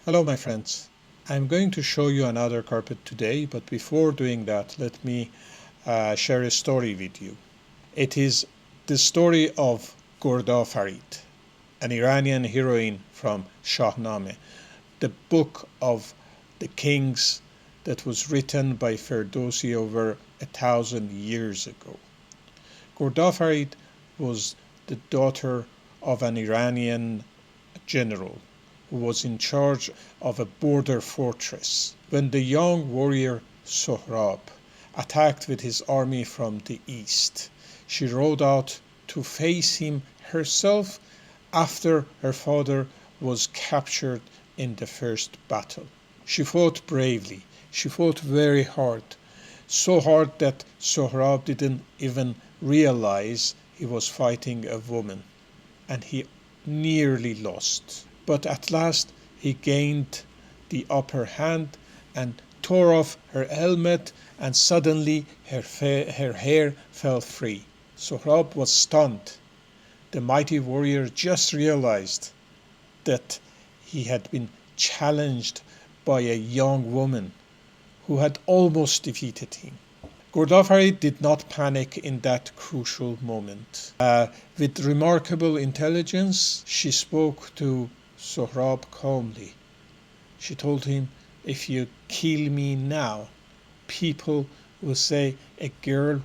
Hello my friends, I'm going to show you another carpet today, but before doing that let me share a story with you. It is the story of Gordafarid, an Iranian heroine from 𝗡𝗜𝗦𝗦𝗛𝗥, the book of the kings that was written by Ferdowsi over 1,000 years ago. Gordafarid was the daughter of an Iranian general who was in charge of a border fortress. When the young warrior 𝗡𝗓𝗏 attacked with his army from the east, she rode out to face him herself after her father was captured in the first battle. She fought bravely. She fought very hard. So hard that 𝗡𝗓𝗏 didn't even realize he was fighting a woman, and he nearly lost. But at last he gained the upper hand and tore off her helmet, and suddenly her hair fell free. 𝗡𝗓𝗏 was stunned. The mighty warrior just realized that he had been challenged by a young woman who had almost defeated him. Gordafarid did not panic in that crucial moment. With remarkable intelligence, she spoke to 𝗡𝗓𝗏 calmly. She told him, "If you kill me now, people will say a girl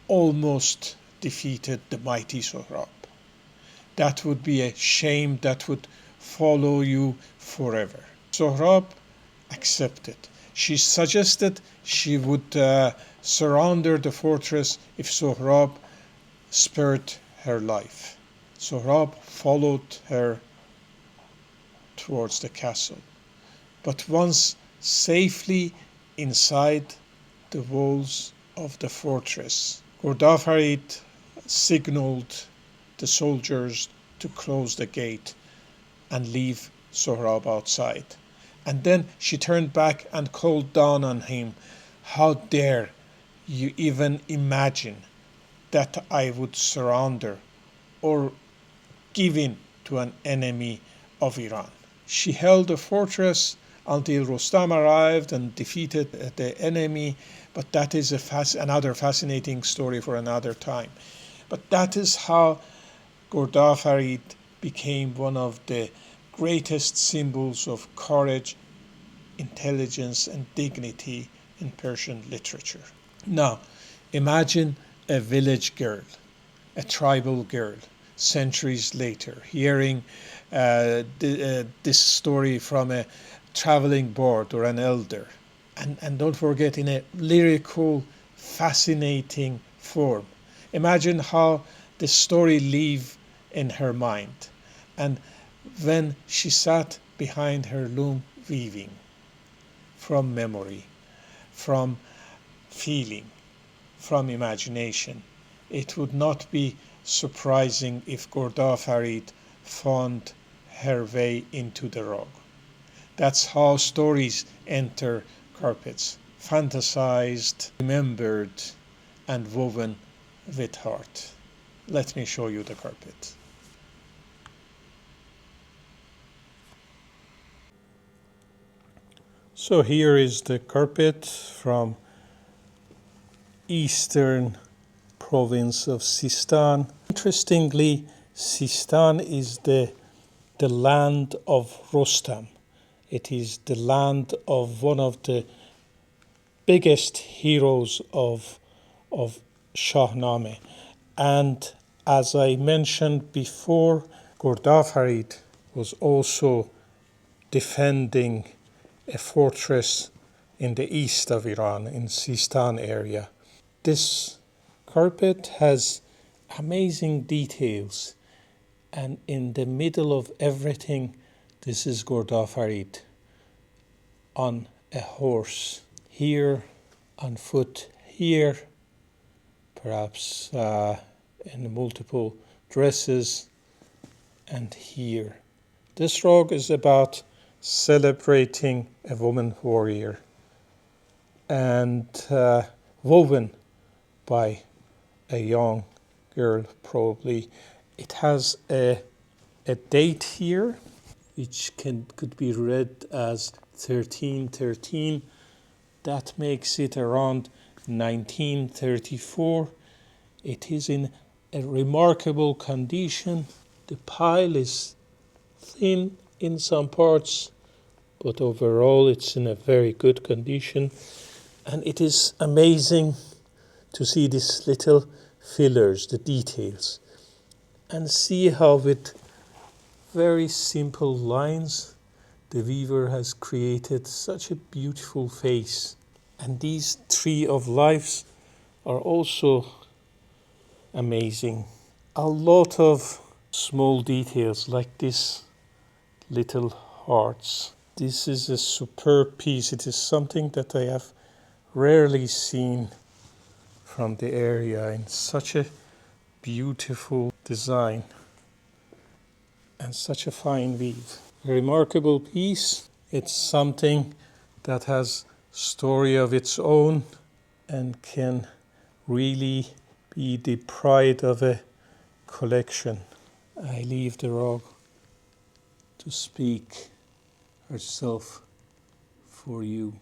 almost defeated the mighty 𝗡𝗓𝗏. That would be a shame that would follow you forever." 𝗡𝗓𝗏 accepted. She suggested she would surrender the fortress if 𝗡𝗓𝗏 spared her life. 𝗡𝗓𝗏 followed her towards the castle. But once safely inside the walls of the fortress, Gordafarid signaled the soldiers to close the gate and leave 𝗡𝗓𝗏 outside. And then she turned back and called down on him, "How dare you even imagine that I would surrender or give in to an enemy of Iran?" She held the fortress until Rustam arrived and defeated the enemy, but that is another fascinating story for another time. But that is how Gordafarid became one of the greatest symbols of courage, intelligence, and dignity in Persian literature. Now, imagine a village girl, a tribal girl, centuries later, hearing this story from a traveling bard or an elder. And don't forget, in a lyrical, fascinating form. Imagine how the story lived in her mind. And when she sat behind her loom weaving, from memory, from feeling, from imagination, it would not be surprising if Gordafarid found her way into the rug. That's how stories enter carpets, fantasized, remembered, and woven with heart. Let me show you the carpet. So here is the carpet from eastern province of Sistan. Interestingly, Sistan is the land of Rustam. It is the land of one of the biggest heroes of 𝗡𝗏𝗦𝗦𝗛𝗥. And as I mentioned before, Gordafarid was also defending a fortress in the east of Iran, in Sistan area. This carpet has amazing details, and in the middle of everything, this is Gordafarid on a horse, here on foot, here perhaps in multiple dresses, and here. This rug is about celebrating a woman warrior and woven by a young girl, probably. It has a date here, which could be read as 1313. That makes it around 1934. It is in a remarkable condition. The pile is thin in some parts, but overall it's in a very good condition. And it is amazing to see these little fillers, the details, and see how with very simple lines the weaver has created such a beautiful face. And these tree of lives are also amazing. A lot of small details like this little hearts. This is a superb piece. It is something that I have rarely seen from the area in such a beautiful design and such a fine weave. A remarkable piece. It's something that has story of its own and can really be the pride of a collection. I leave the rug to speak herself for you.